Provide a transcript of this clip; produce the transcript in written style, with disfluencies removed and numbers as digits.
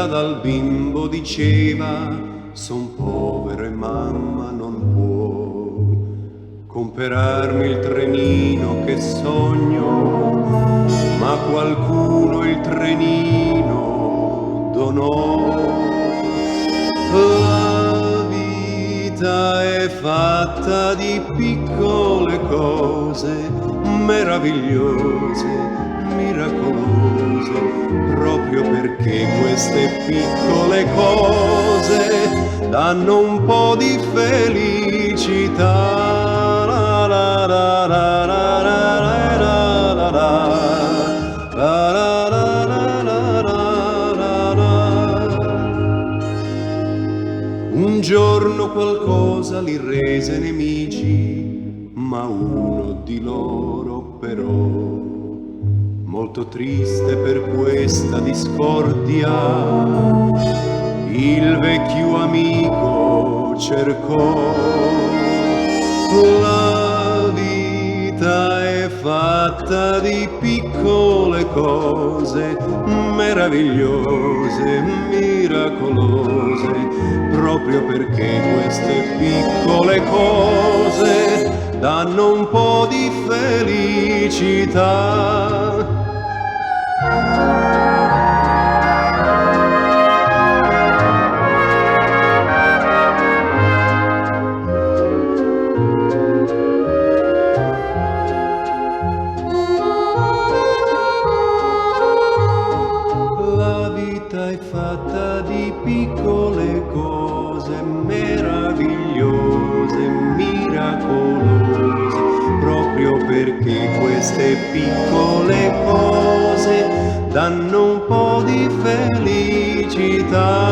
vita dal bimbo diceva: son povero e mamma non può comperarmi il trenino che sogno, ma qualcuno il trenino donò. La vita è fatta di piccole cose meravigliose, miracolose, proprio perché queste piccole cose danno un po' di felicità. La la la la la la la la la. La la la la la la la. Un giorno qualcosa li rese nemici, ma uno di loro però, molto triste per questa discordia, il vecchio amico cercò. La vita è fatta di piccole cose meravigliose, miracolose, proprio perché queste piccole cose danno un po' di felicità. La vita è fatta di piccole cose meravigliose, miracolose, proprio perché queste piccole cose danno un po' di felicità.